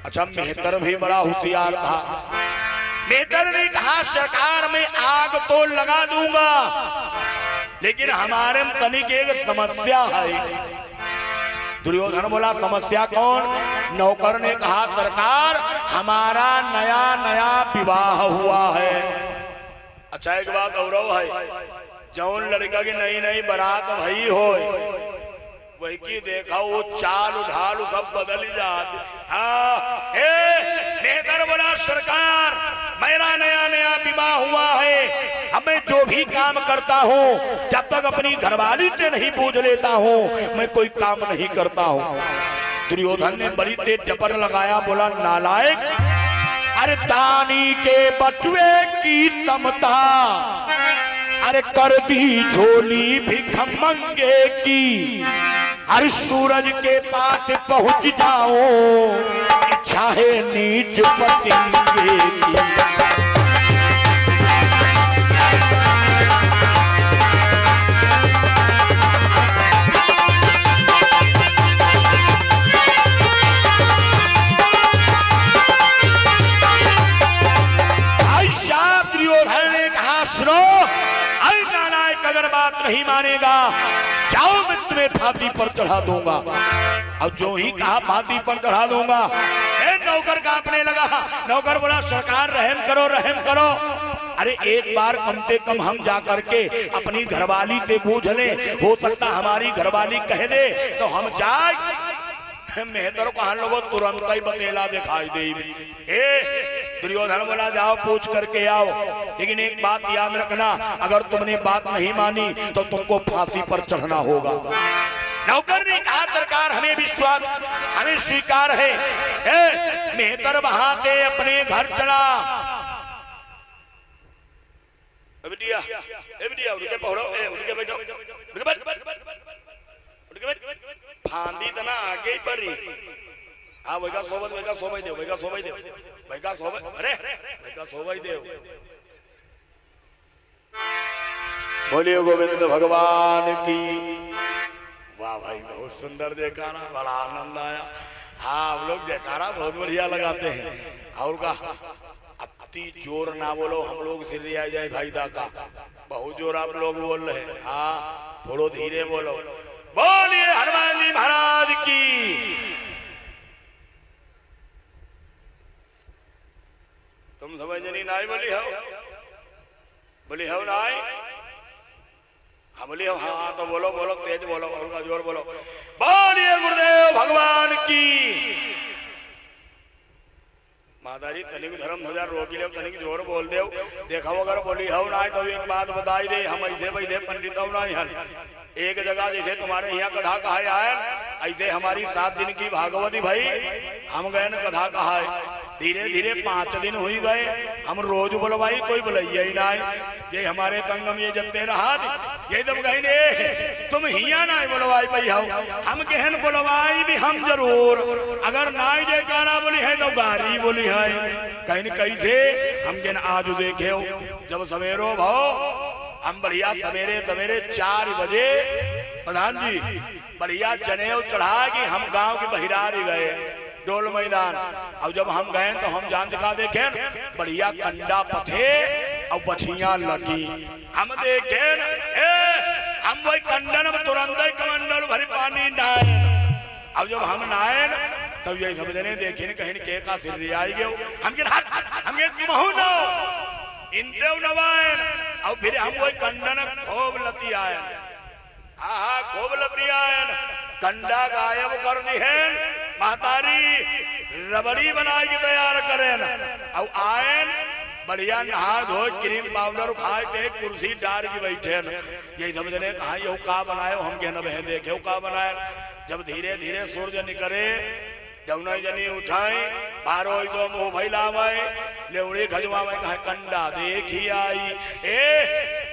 अच्छा मेहतर भी बड़ा होशियार था। मेहतर ने कहा सरकार मैं आग तो लगा दूंगा लेकिन हमारे में तनिक एक समस्या है। दुर्योधन बोला समस्या कौन? नौकर ने कहा सरकार हमारा नया नया विवाह हुआ है। अच्छा एक बात गौरव है, जौन लड़का की नई नई बारात भई हो वही की देखा वो चाल ढाल सब बदल ही जाते। हाँ मेहतर बोला सरकार मेरा नया नया विवाह हुआ है, अब मैं जो भी काम करता हूँ जब तक अपनी घरवाली से नहीं पूछ लेता हूँ मैं कोई काम नहीं करता हूँ। दुर्योधन ने बड़ी तेज जबर लगाया, बोला नालायक, अरे दानी के बटुए की समता, अरे कर दी झोली भिखमंगे की, हर सूरज के पास पहुंच जाओ इच्छा है नीच पतिंगे की। अगर बात नहीं मानेगा जाओ मैं तुम्हें फांसी पर चढ़ा दूंगा। अब जो ही कहा फांसी पर चढ़ा दूंगा नौकर कांपने लगा। नौकर बोला सरकार रहम करो रहम करो। अरे एक बार कम से कम हम जाकर के अपनी घरवाली से पूछ ले, हो सकता हमारी घरवाली कह दे तो हम जाए। मेहतर को हम लोगों तुरंत ही बतेला दिखाई दे। दुर्योधन बोला जाओ पूछ करके आओ, लेकिन एक बात याद रखना अगर तुमने बात नहीं मानी तो तुमको फांसी पर चढ़ना होगा। नौकर ने कहा सरकार हमें विश्वास हमें स्वीकार है। मेहतर वहां से अपने घर चला। फांदी तना आगे ही परी। हाँ वैका सोबत वैका सोबाई दे वैका सोबाई दे वैका सोबाई अरे वैका सोबाई दे। बोलिए गोविंद भगवान की। वाह भाई बहुत सुंदर जयकारा, बड़ा आनंद आया। हाँ आप लोग जयकारा बहुत बढ़िया लगाते हैं। और का अति जोर ना बोलो, हम लोग सिर लिया जाए भाई दा का। बहुत जोर आप लोग बोल रहे हैं। हाँ थोड़ो धीरे बोलो। बोलिए हनुमान जी महाराज की। तुम समझ नहीं नाई बोली हो, बोली हो नाई। हाँ बोली हो। हाँ तो बोलो बोलो तेज बोलो और जोर बोलो। बोलिए गुरुदेव भगवान की। माता जी तनिक धर्म ध्वजा रोकी ले, तनिक जोर बोल दे। देखो अगर बोली हो नाई तो एक बात बताई दे, हम ऐसे बैठे पंडित हो ना एक जगह जैसे तुम्हारे यहाँ कथा कहा है ऐसे हमारी 7 दिन की भागवती भाई हम गए न कथा कहा है। धीरे धीरे 5 दिन हुई गए, हम रोज बोलवाई कोई बुलैया ही ना। ये हमारे संगम ये जते रहा ये तब कहीं ने तुम हिया ना बोलवाई पई हो, हम कहन बोलवाई भी हम जरूर। अगर ना जयकारा बोली है तो गारी बोली है कहीं कैसे। हम कहन आज देखे जब सवेरो भाव हम बढ़िया सवेरे सवेरे 4 बजे प्रधान जी बढ़िया जनेऊ चढ़ा कि हम गांव के बहिरारी गए डोल मैदान। और जब हम गए तो हम जान दिखा देखे बढ़िया कंडा पथे और बछिया लगी। हम देखे हम वही कंडन में तुरंत ही कमंडल भरी पानी नहाए। अब जब हम नहाए तब यही समझने देखे कहीं के का सिर आई गयो। हम इंद्र नवायन और फिर हम वही कंडन खूब लती आए। हाँ खूब लती आए कंडा गायब कर दी है महतारी रबड़ी बना के तैयार करें और आयन बढ़िया नहा धो क्रीम पाउडर खाए थे कुर्सी डार की बैठे। यही समझने कहा ये का बनाए, हम कहना बहन देखे का बनाए। जब धीरे धीरे सूर्य निकले जमुना जनी उठाई बारो तो मुंह फैलावे लेवड़ी खजवावे कहा कंडा देखी आई।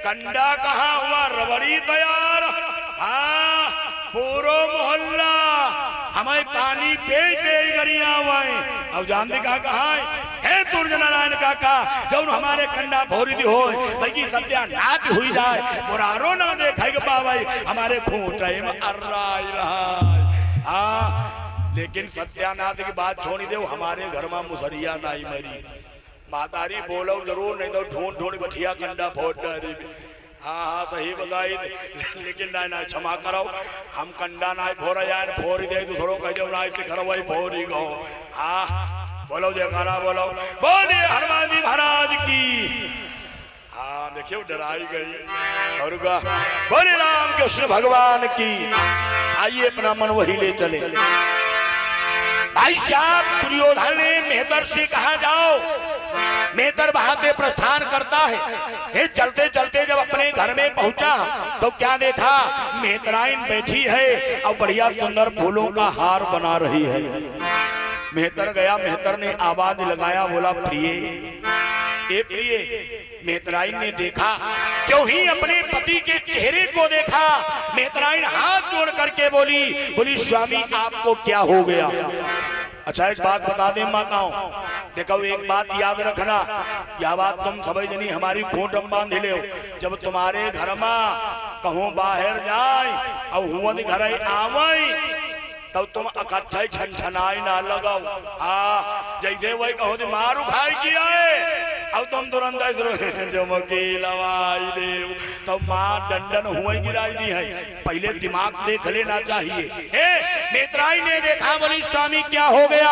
कंडा कहाँ हुआ, रबड़ी तैयार। हाँ, पूरो मोहल्ला हमें पानी पेज गरिया हुआ है। अब जानते कहाँ है दुर्जन नारायण काका जब हमारे कंडा भोरी दी हो भाई सत्यानाश हुई जाए, बुरारो ना देखा भाई हमारे खूंटे में अर्राई रहा। हाँ, लेकिन सत्यानाथ की बात छोड़ी दे, हमारे घर में मुसरिया नाई मरी मातारी बोलो जरूर, नहीं तो ढूंढ ढूंढ बठिया कंडा फोड़ डाली। हाँ हाँ सही बताई, लेकिन ना ना क्षमा करो, हम कंडा ना फोड़ जाए फोड़ दे तो थोड़ा कह दो ना सिखर वही फोड़ ही गो। हाँ बोलो जयकारा बोलो, बोलिए हनुमान जी महाराज की। हाँ देखियो डराई गई और बोले राम कृष्ण भगवान की। आइए अपना मन वही ले चले। भाई साहब दुर्योधन ने मेहतर से कहा जाओ, मेहतर वहां से प्रस्थान करता है। चलते चलते जब अपने घर में पहुंचा तो क्या देखा, मेहतराइन बैठी है और बढ़िया सुंदर फूलों का हार बना रही है। मेहतर गया, मेहतर ने आवाज लगाया, बोला प्रिय ए प्रिय। मेहतराइन ने देखा, क्यों ही अपने पति के चेहरे को देखा, मेहतराइन हाथ जोड़ करके बोली स्वामी आपको क्या हो गया। अच्छा एक बात बता दे माताओं, देखो एक बात याद रखना, यह बात तुम समझ नहीं, हमारी खूंट बांध ले। जब तुम्हारे घर में कहूँ बाहर जाए और हुआ घर आवई तब तुम अकच्छा छनछनाई ना लगाओ। हाँ जैसे वही कहो मारू खाई किया है अब तुम तुरंत जो मकील आवाज दे तो माँ दंडन हुआ गिराई दी है। पहले दिमाग देख लेना चाहिए। मेहतराई ने देखा, बोली स्वामी क्या हो गया।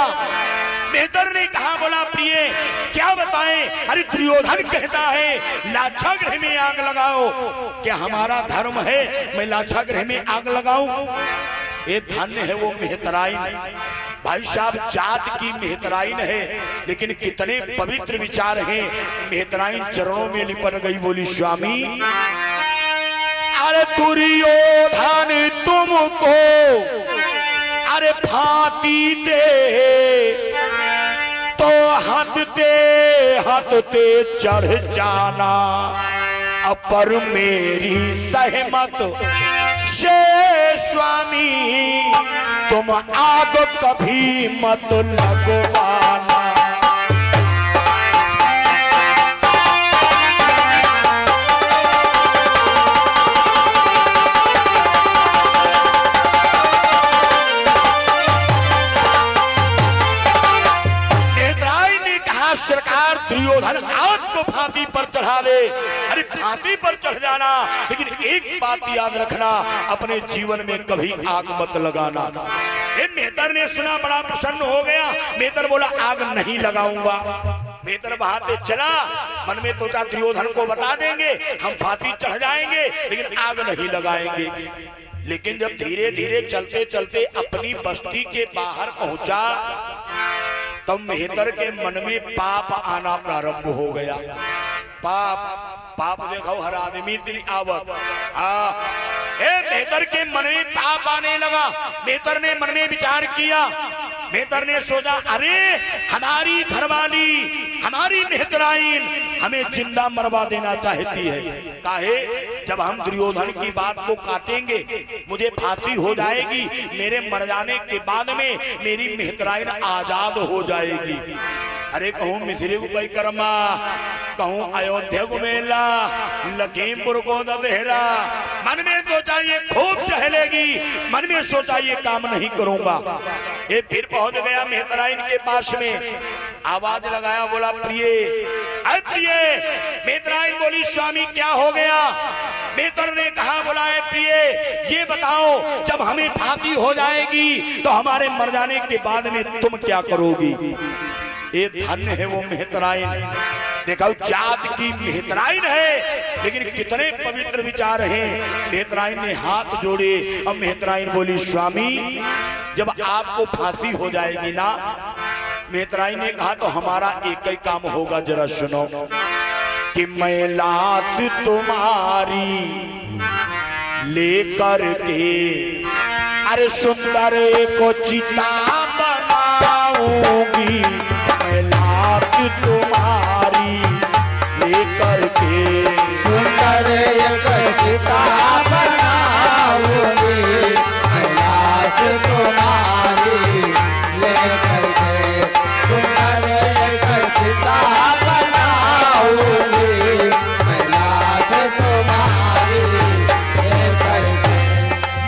मेहतर ने कहा, बोला प्रिय क्या बताएं। अरे दुर्योधन कहता है लाछा गृह में आग लगाओ। क्या हमारा धर्म है मैं लाछा गृह में आग लगाऊं। ये धन्य है वो मेहतराइन, भाई साहब जात की मेहतराइन है, लेकिन कितने पवित्र विचार हैं। मेहतराइन चरणों में लिपट गई, बोली स्वामी अरे दुर्योधन तुमको अरे फांसी दे तो हंसते चढ़ जाना, अपर मेरी सहमत से स्वामी तुम आग कभी मत लगवाना। सरकार दुर्योधन आग को फांसी पर चढ़ा दे। अरे फांसी पर चढ़ जाना, लेकिन एक बात याद रखना, अपने जीवन में कभी आग मत लगाना। मेहतर ने सुना, बड़ा प्रसन्न हो गया। मेहतर बोला आग नहीं लगाऊंगा। मेहतर वहां से चला, मन में सोचा दुर्योधन को बता देंगे हम फांसी चढ़ जाएंगे, लेकिन आग नहीं लगाएंगे। लेकिन जब धीरे धीरे चलते चलते अपनी बस्ती के बाहर पहुंचा तब मेहतर के मन में पाप आना प्रारंभ हो गया। पाप देखो हर आदमी दिल आवत। मेहतर के मन में पाप आने लगा। मेहतर ने मन में विचार किया, मेहतर ने सोचा अरे हमारी घरवाली हमारी मेहतराइन हमें जिंदा मरवा देना चाहती है। काहे, जब हम दुर्योधन की बात को काटेंगे मुझे फांसी हो जाएगी, मेरे मर जाने के बाद में मेरी मेहतराइन आजाद हो जाएगी। अरे कहूँ मिश्री को कोई कर्मा, कहूँ अयोध्या को मेला, लखीमपुर को दशहरा, मन में सोचा ये खूब टहलेगी, मन में सोचा ये काम नहीं करूंगा। ये फिर पहुंच गया मेहतराइन के पास में, आवाज लगाया, बोला प्रिय प्रिय। मेहतराइन बोली स्वामी क्या हो गया। मेहतर ने कहा, बोला है प्रिय ये बताओ जब हमें फांसी हो जाएगी तो हमारे मर जाने के बाद में तुम क्या करोगी। ये धन्य है वो मेहतराइन, देखो जात की मेहतराइन है, लेकिन कितने पवित्र विचार हैं। मेहतराइन ने हाथ जोड़े और मेहतराइन बोली स्वामी जब आपको फांसी हो जाएगी ना, मेहतराइन ने कहा तो हमारा एक ही काम होगा, जरा सुनो कि मैं लाश तुम्हारी लेकर के अरे सुंदर को चिता बनाऊंगी, मैं लाश तुम्हारी लेकर के सुंदर सीता बनाऊंगी मैं लाश तुम्हारी लेकर के सुंदर एक सीता बनाऊंगी मैं लाश तुम्हारी लेकर के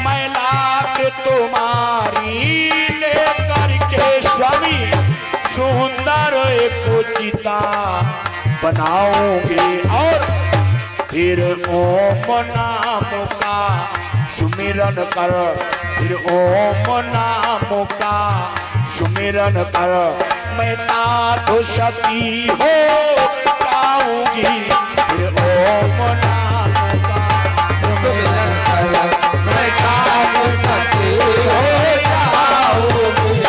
मैं लाश तुम्हारी लेकर के स्वामी सुंदर एक चिता बनाओगे और फिर ओम नाम का सुमिरन कर, फिर ओम नाम का सुमिरन कर, मैं साधु सती हो जाऊंगी, फिर ओम नाम का सुमिरन कर मैं साधु सती हो जाऊंगी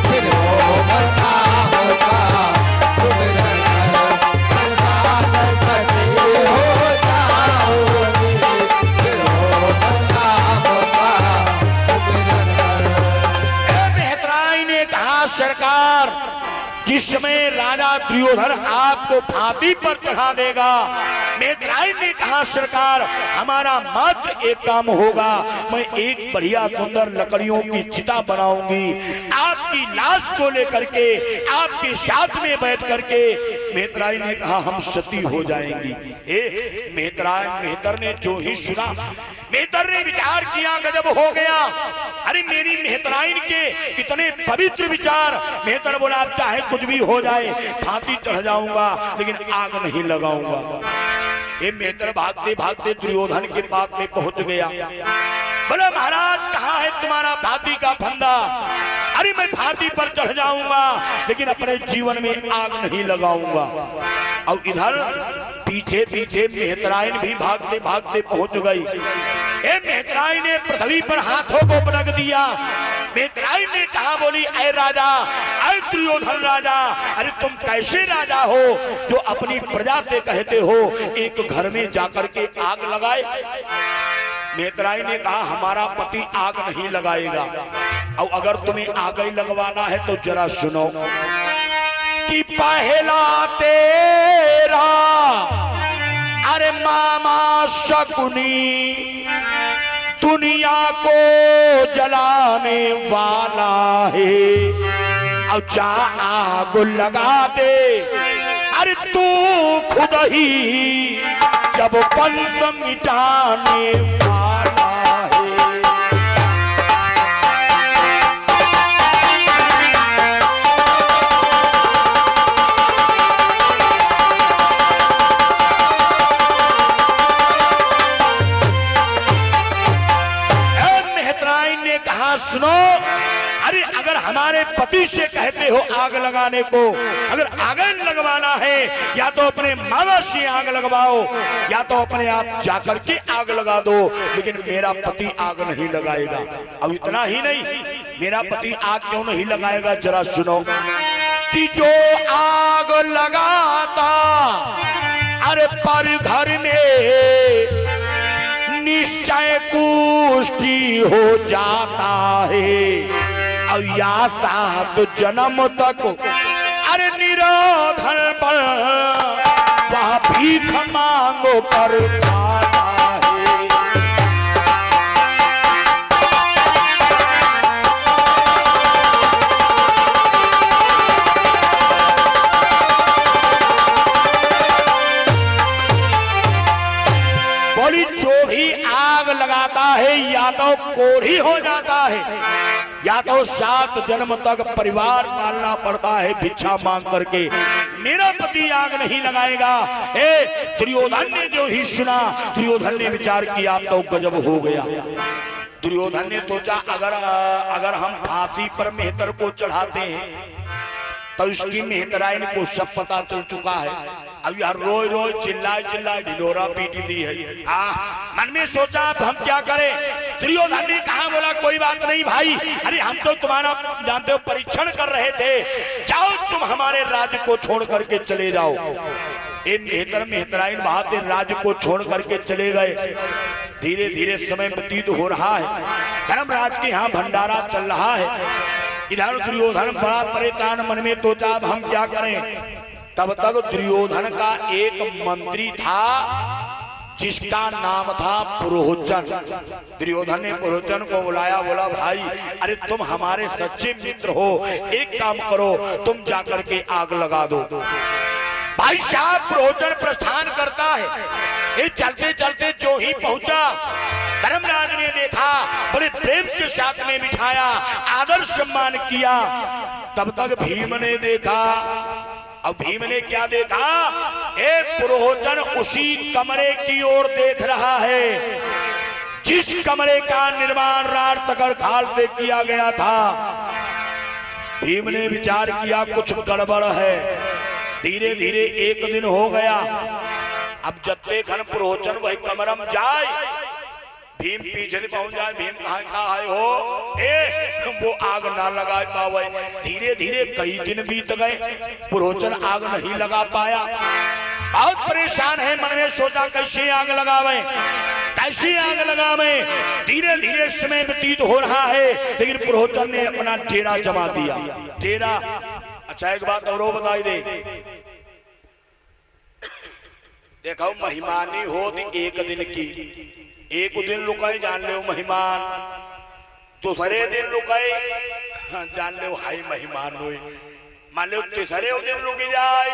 फिर ओम नाम का सुमिरन कर मैं साधु सती हो जाऊंगी फिर ओम नाम का सुमिरन कर मेहतराई ने कहा सरकार जिसमें राजा दुर्योधन आपको फांसी पर चढ़ा देगा। मेहतराई ने कहा सरकार हमारा मात्र एक काम होगा, मैं एक बढ़िया सुंदर लकड़ियों की चिता बनाऊंगी, आपकी लाश को लेकर के आपके साथ में बैठ करके। मेहतराई ने कहा हम सती हो जाएंगी। मेहतर ने जो ही सुना, मेहतर ने विचार किया गजब हो गया। अरे मेरी मेहतराइन के कितने पवित्र विचार। मेहतर बोला चाहे कुछ भी हो जाए फांसी चढ़ जाऊंगा लेकिन आग नहीं लगाऊंगा। ये मेहतर भागते भागते दुर्योधन के पास में पहुंच गया। बोले महाराज कहाँ है तुम्हारा फांसी का फंदा? अरे मैं फांसी पर चढ़ जाऊंगा लेकिन अपने जीवन में आग नहीं लगाऊंगा। और इधर पीछे पीछे मेहतराइन भी भागते भागते पहुंच गई। मेहतराइन ने पृथ्वी पर हाथों को पटक दिया। मेहतराइन ने कहा बोली ऐ राजा, ऐ दुर्योधन राजा, अरे तुम कैसे राजा हो जो अपनी प्रजा से कहते हो एक घर में जाकर के आग लगाए? मेहतराई ने कहा हमारा पति आग नहीं लगाएगा, और अगर तुम्हें आग ही लगवाना है तो जरा सुनो कि पहला तेरा अरे मामा शकुनी दुनिया को जलाने वाला है, और जा आग लगा दे अरे तू खुद ही जब पंत मिटाने वाला है। मेहतराइन ने कहा सुनो, अरे अगर हमारे पति से कहते हो आग लगाने को, अगर आग लगवाना है या तो अपने मामा से आग लगवाओ या तो अपने आप जाकर के आग लगा दो, लेकिन मेरा पति आग नहीं लगाएगा। अब इतना ही नहीं, मेरा पति आग क्यों नहीं लगाएगा जरा सुनो कि जो आग लगाता अरे पर घर में निश्चय कुष्ठी हो जाता है, और या 7 जन्म तक अरे निरोधन पर वह भीख मांगो पर खाता है। बोली जो भी आग लगाता है या तो कोढ़ी हो जाता है या तो 7 जन्म तक परिवार पालना पड़ता है भिक्षा मांग करके। मेरा पति आग नहीं लगाएगा। दुर्योधन ने जो ही सुना, दुर्योधन ने विचार किया तो गजब हो गया। दुर्योधन ने सोचा अगर हम फांसी पर मेहतर को चढ़ाते हैं तो इसकी मेहतराइन को सब पता चल चुका है। अब यार रोज रोज चिल्लाए ढिलोरा पीटी दी है। मन में सोचा अब हम क्या करें। दुर्योधन ने कहा बोला कोई बात नहीं भाई, अरे हम तो तुम्हारा जानते हो परीक्षण कर रहे थे, जाओ तुम हमारे राज्य को छोड़ करके चले जाओ। मेहतराइन वहां से राज्य को छोड़ करके चले गए। धीरे धीरे समय व्यतीत हो रहा है, धर्मराज के यहाँ भंडारा चल रहा है। इधर दुर्योधन बड़ा परेशान मन में सोचा अब हम क्या करें। तब तक दुर्योधन का एक मंत्री था जिसका नाम था पुरोचन। दुर्योधन ने पुरोचन को बुलाया, बोला भाई अरे तुम हमारे सच्चे मित्र हो, एक काम करो तुम जाकर के आग लगा दो। भाई साहब पुरोचन प्रस्थान करता है, ये चलते चलते जो ही पहुंचा धर्मराज ने देखा, बड़े प्रेम के साथ में बिठाया, आदर सम्मान किया। तब तक भीम ने देखा, अब भीम ने क्या देखा, एक पुरोचन उसी कमरे की ओर देख रहा है जिस कमरे का निर्माण राड तकर खाल से किया गया था। भीम ने विचार किया कुछ गड़बड़ है। धीरे धीरे एक दिन हो गया। अब जत्ते खन पुरोचन वही कमरम जाए, भीम पीछे पहुंच जाए, भीम कहाँ हो, वो आग ना लगा पावे। धीरे धीरे कई दिन बीत गए, पुरोचन आग नहीं लगा पाया। बहुत परेशान है, मन में सोचा कैसे आग लगावे, कैसे आग लगावे। धीरे धीरे समय व्यतीत हो रहा है, लेकिन पुरोचन ने अपना डेरा जमा दिया। डेरा, अच्छा एक बात और बताई दे, देखो महिमानी हो एक दिन की, एक दिन रुकाई जान लो मेहमान, दूसरे दिन रुकाई जान लो हाई मेहमान हुई, मान लो तीसरे दिन रुकी जाए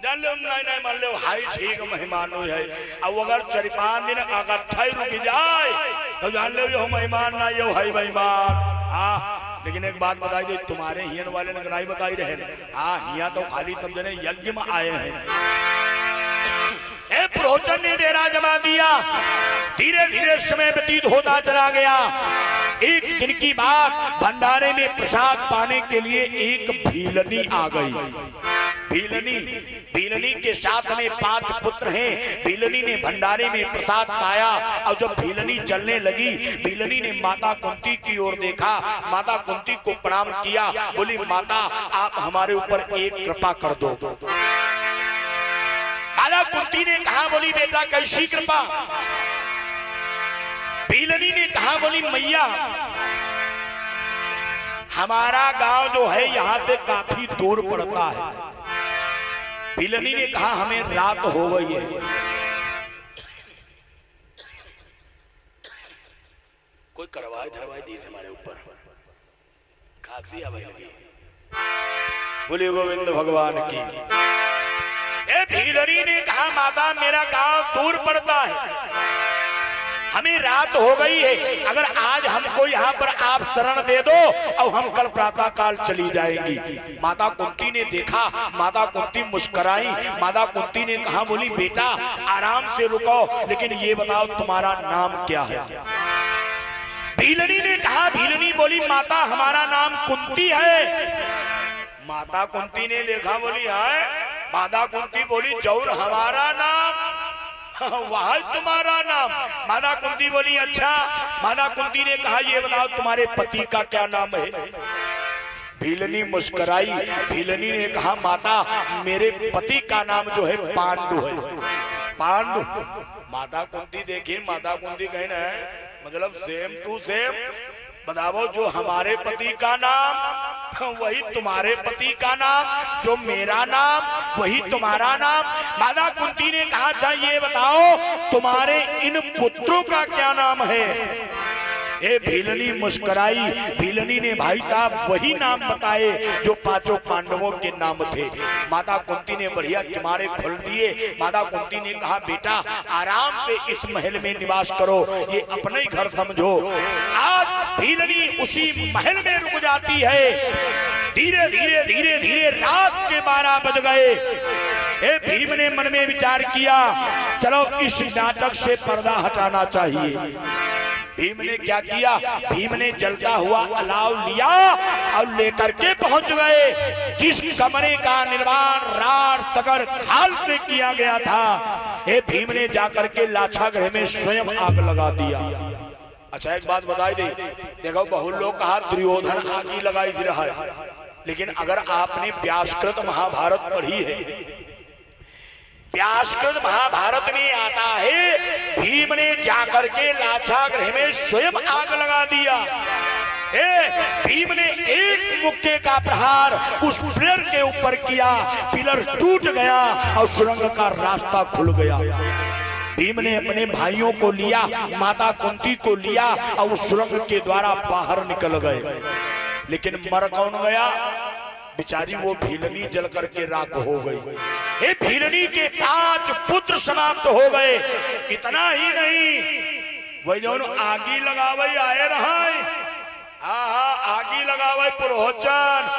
जान लो नहीं मान लो हाई ठीक मेहमान हुई है। अब अगर 4-5 दिन इकट्ठा ही रुकी जाए तो जान लो यो मेहमान ना यो हाई मेहमान। हाँ लेकिन एक बात बताई दे, तुम्हारे हियन वाले ने नहीं बताई रहे, हाँ हिया तो खाली सब जने यज्ञ में आए हैं। पुरोचन ने डेरा जमा दिया। धीरे धीरे समय व्यतीत होता चला गया। एक दिन की बात, भंडारे में प्रसाद पाने के लिए एक भीलनी आ गई। भीलनी के साथ में 5 पुत्र हैं। भीलनी ने भंडारे में प्रसाद पाया और जब भीलनी चलने लगी, भीलनी ने माता कुंती की ओर देखा, माता कुंती को प्रणाम किया, बोली माता आप हमारे ऊपर एक कृपा कर दो। माता कुंती ने कहा, बोली बेटा कैसी कृपा। भीलनी ने कहा, बोली मैया हमारा गांव जो है यहाँ से काफी दूर पड़ता है। भीलनी ने कहा हमें रात हो गई है, कोई करवाई धरवाई दी हमारे ऊपर, खांसी आवे लगी। बोले गोविंद भगवान की। भीलनी ने कहा माता मेरा गांव दूर पड़ता है, हमें रात हो गई है, अगर आज हमको यहाँ पर आप शरण दे दो और हम कल प्रातः काल चली जाएंगी। माता कुंती ने देखा, माता कुंती मुस्कुराई। माता कुंती ने कहा, बोली बेटा आराम से रुको, लेकिन ये बताओ तुम्हारा नाम क्या है। भीलनी ने कहा, भीलनी बोली माता हमारा नाम कुंती है। माता कुंती ने देखा, बोली है। माता कुंती बोली जौर हमारा नाम वहां तुम्हारा नाम। माता कुंती बोली अच्छा। माता कुंती ने कहा ये बताओ तुम्हारे पति का क्या नाम है। भीलनी मुस्कुराई। भीलनी ने कहा माता मेरे पति का नाम जो है पांडु है। पांडु। माता कुंती देखी, माता कुंती कहना है मतलब सेम टू सेम बताओ, जो हमारे पति का नाम वही तुम्हारे पति का नाम, जो मेरा नाम वही तुम्हारा नाम। माता कुंती ने कहा था ये बताओ तुम्हारे इन पुत्रों का क्या नाम है। भीलनी मुस्कुराई। भीलनी ने भाई साहब वही नाम बताए जो 5 पांडवों के नाम थे। माता कुंती ने बढ़िया किमारे खोल दिए। माता कुंती ने कहा बेटा आराम से इस महल में निवास करो, ये अपने ही घर समझो। आज भीलनी उसी महल में रुक जाती है। धीरे धीरे धीरे धीरे रात के 12 बज गए। भीम ने मन में विचार किया चलो इस नाटक से पर्दा हटाना चाहिए। भीम ने क्या किया, भीम ने जलता हुआ अलाव लिया और लेकर के पहुंच गए जिस कमरे का निर्माण राड तकर खाल से किया गया था। भीम ने जाकर के लाछागृह में स्वयं आग लगा दिया। अच्छा एक बात बताई दे, देखो बहुत लोग कहा दुर्योधन आग ही लगाई रहा है, लेकिन अगर आपने व्यासकृत महाभारत पढ़ी है, व्यासकृत महाभारत में आता है भीम ने जाकर के लाछागृह में स्वयं आग लगा दिया। भीम ने एक मुक्के का प्रहार उस पिलर के ऊपर किया, पिलर टूट गया और सुरंग का रास्ता खुल गया। भीम ने अपने भाइयों को लिया, माता कुंती को लिया और उस सुरंग के द्वारा बाहर निकल गए। लेकिन मर कौन गया? बेचारी वो भीलनी जल करके राख हो गई। ये भीलनी के 5 पुत्र समाप्त हो गए। इतना ही नहीं, वही जो आगी लगावे आए रहा, आगी लगावे पुरोचन,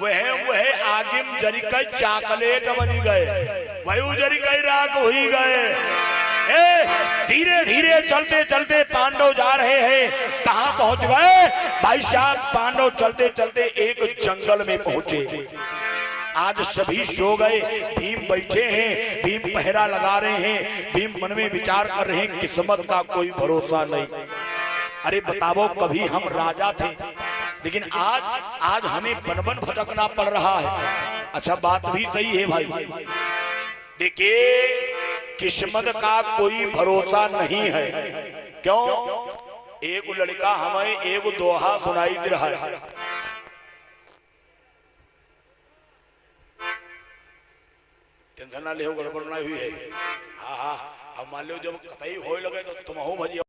वह आगिम जरी कई चाकलेट बनी गए, वही जरी कई राख हुई गए। धीरे धीरे चलते चलते पांडव जा रहे हैं। कहां पहुंच गए भाई साहब? पांडव चलते चलते एक जंगल में पहुंचे। आज सभी सो गए, भीम बैठे हैं, भीम पहरा लगा रहे हैं। भीम मन में विचार कर रहे हैं, किस्मत का कोई भरोसा नहीं। अरे बताओ, कभी हम राजा थे, लेकिन आज हमें बन बन भटकना पड़ रहा है। अच्छा, बात भी सही है भाई। देखिए, किस्मत का कोई भरोसा नहीं है। क्यों? एक लड़का हमें एक दोहा सुनाई दे रहा है। टेंशन ना ले, गड़बड़ नहीं हुई है। हाँ, अब मान लो जब कतई हो लगे तो तुम हो भजिया।